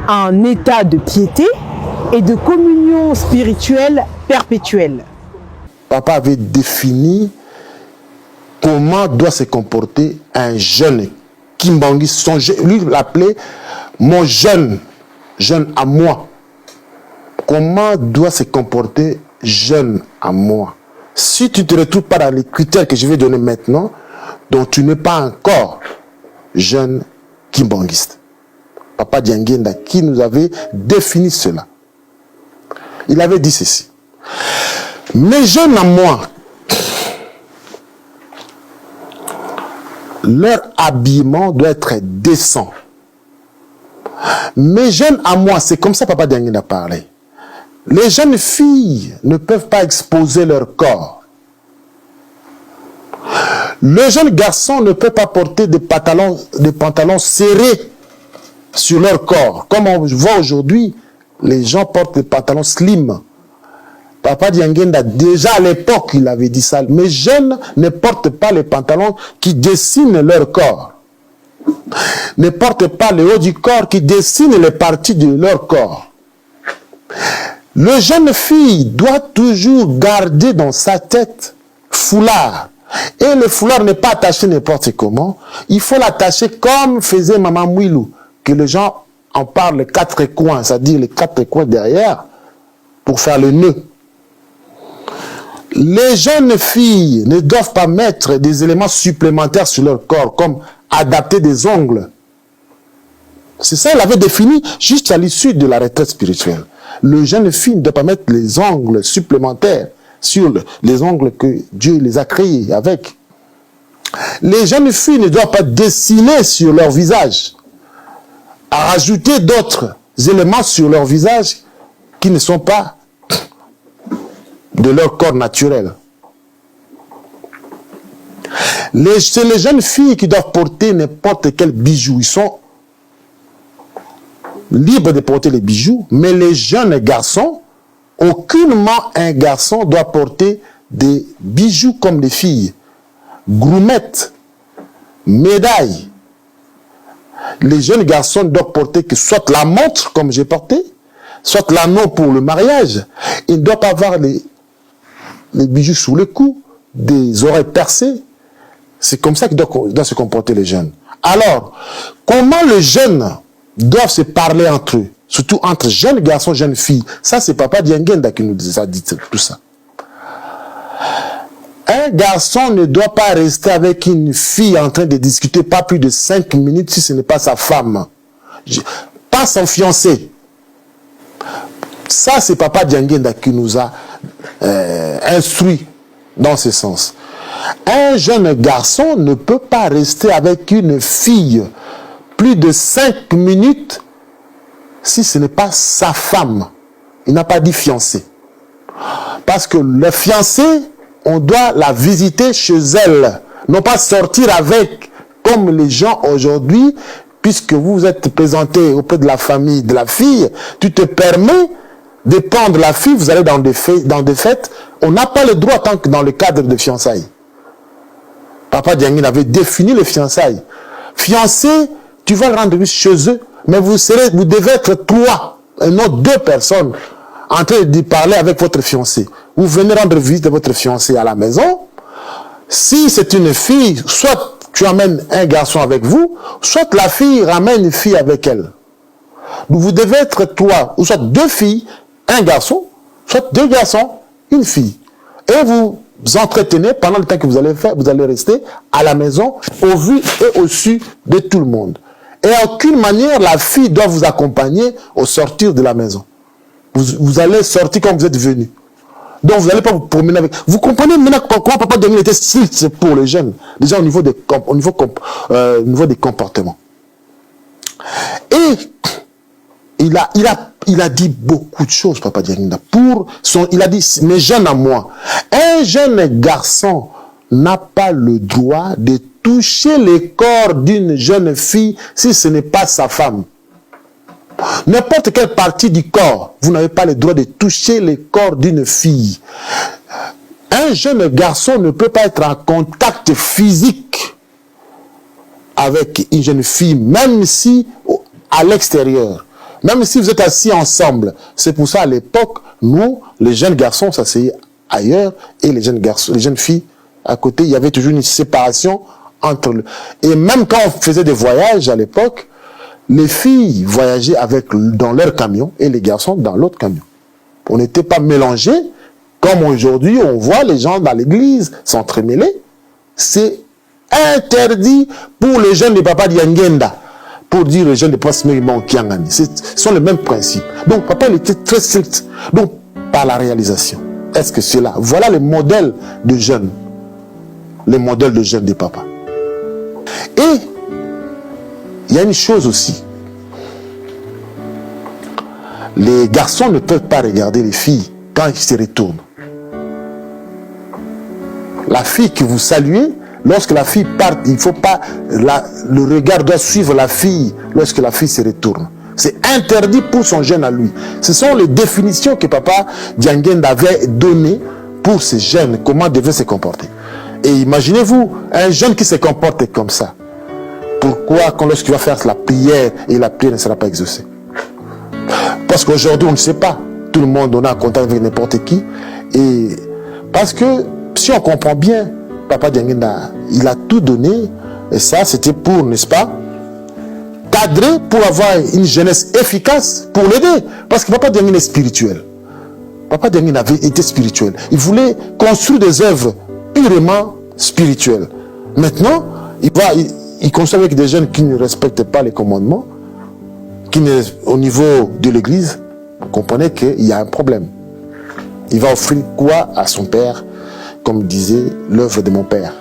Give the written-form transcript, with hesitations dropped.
un état de piété et de communion spirituelle perpétuelle. Papa avait défini comment doit se comporter un jeune Kimbangiste. Lui l'appelait mon jeune à moi. Comment doit se comporter jeune à moi? Si tu ne te retrouves pas dans les critères que je vais donner maintenant, donc tu n'es pas encore jeune Kimbangiste. Papa Diangenda qui nous avait défini cela. Il avait dit ceci. Mes jeunes à moi, leur habillement doit être décent. Mes jeunes à moi, c'est comme ça Papa Diangenda a parlé. Les jeunes filles ne peuvent pas exposer leur corps. Le jeune garçon ne peut pas porter des pantalons serrés sur leur corps. Comme on voit aujourd'hui, les gens portent des pantalons slim. Papa Diangenda, déjà à l'époque, il avait dit ça. Mes jeunes ne portent pas les pantalons qui dessinent leur corps. Ne portent pas le haut du corps qui dessinent les parties de leur corps. Le jeune fille doit toujours garder dans sa tête foulard. Et le foulard n'est pas attaché n'importe comment. Il faut l'attacher comme faisait Maman Mouilou, que les gens en parlent les quatre coins, c'est-à-dire les quatre coins derrière, pour faire le nœud. Les jeunes filles ne doivent pas mettre des éléments supplémentaires sur leur corps, comme adapter des ongles. C'est ça, il avait défini juste à l'issue de la retraite spirituelle. Le jeune fille ne doit pas mettre les ongles supplémentaires sur les ongles que Dieu les a créés avec. Les jeunes filles ne doivent pas dessiner sur leur visage, à rajouter d'autres éléments sur leur visage qui ne sont pas de leur corps naturel. C'est les jeunes filles qui doivent porter n'importe quel bijou. Ils sont libres de porter les bijoux, mais les jeunes garçons, aucunement un garçon doit porter des bijoux comme des filles. Groumettes, médailles. Les jeunes garçons doivent porter que soit la montre comme j'ai porté, soit l'anneau pour le mariage. Ils ne doivent pas avoir les bijoux sous le cou, des oreilles percées. C'est comme ça qu'ils doivent se comporter les jeunes. Alors, comment les jeunes doivent se parler entre eux, surtout entre jeunes garçons, jeunes filles? Ça, c'est Papa Diangenda qui nous a dit tout ça. Un garçon ne doit pas rester avec une fille en train de discuter pas plus de 5 minutes si ce n'est pas sa femme. Pas son fiancé. Ça, c'est Papa Diangenda qui nous a instruit dans ce sens. Un jeune garçon ne peut pas rester avec une fille plus de 5 minutes si ce n'est pas sa femme. Il n'a pas dit fiancé. Parce que le fiancé, on doit la visiter chez elle. Non pas sortir avec, comme les gens aujourd'hui, puisque vous vous êtes présenté auprès de la famille de la fille, tu te permets de prendre la fille, vous allez dans des fêtes, on n'a pas le droit tant que dans le cadre de fiançailles. Papa Diangenda avait défini les fiançailles. Fiancé, tu vas le rendre visite chez eux, mais vous devez être 3, et non 2 personnes, en train de parler avec votre fiancé. Vous venez rendre visite à votre fiancé à la maison. Si c'est une fille, soit tu amènes un garçon avec vous, soit la fille ramène une fille avec elle. Donc vous devez être 3, ou soit 2 filles, un garçon, soit 2 garçons, une fille. Et vous entretenez pendant le temps que vous allez faire, vous allez rester à la maison, au vu et au su de tout le monde. Et à aucune manière, la fille doit vous accompagner au sortir de la maison. Vous allez sortir comme vous êtes venu. Donc vous n'allez pas vous promener avec... Vous comprenez maintenant comment Papa Diangenda était strict pour les jeunes, déjà au niveau des comportements. Et il a dit beaucoup de choses, Papa Diangenda. Il a dit, mes jeunes à moi, un jeune garçon n'a pas le droit de toucher le corps d'une jeune fille si ce n'est pas sa femme. N'importe quelle partie du corps, vous n'avez pas le droit de toucher le corps d'une fille. Un jeune garçon ne peut pas être en contact physique avec une jeune fille, même si à l'extérieur. Même si vous êtes assis ensemble. C'est pour ça, à l'époque, nous, les jeunes garçons, s'asseyaient ailleurs, et les jeunes garçons, les jeunes filles, à côté, il y avait toujours une séparation entre eux. Et même quand on faisait des voyages à l'époque, les filles voyageaient dans leur camion, et les garçons dans l'autre camion. On n'était pas mélangés, comme aujourd'hui, on voit les gens dans l'église s'entremêler. C'est interdit pour les jeunes de Papa Diangenda, pour dire les jeunes de Pasmeriman Kiangani. Ce sont les mêmes principes. Donc, Papa, il était très strict. Donc, par la réalisation. Est-ce que c'est là? Voilà le modèle de jeunes. Les modèles de jeunes de Papa. Et, il y a une chose aussi. Les garçons ne peuvent pas regarder les filles quand ils se retournent. La fille que vous saluez, lorsque la fille part, il ne faut pas... le regard doit suivre la fille lorsque la fille se retourne. C'est interdit pour son jeune à lui. Ce sont les définitions que Papa Diangenda avait données pour ces jeunes, comment devaient se comporter. Et imaginez-vous, un jeune qui se comporte comme ça. Pourquoi, lorsqu'il va faire la prière, et la prière ne sera pas exaucée? Parce qu'aujourd'hui, on ne sait pas. Tout le monde, on a un contact avec n'importe qui. Et parce que, si on comprend bien, Papa Diangenda, il a tout donné. Et ça, c'était pour, n'est-ce pas, cadrer, pour avoir une jeunesse efficace, pour l'aider. Parce que Papa Diangenda est spirituel. Papa Diangenda avait été spirituel. Il voulait construire des œuvres purement spirituelles. Maintenant, il construit avec des jeunes qui ne respectent pas les commandements, au niveau de l'église. Vous comprenez qu'il y a un problème. Il va offrir quoi à son père? Comme disait l'œuvre de mon père.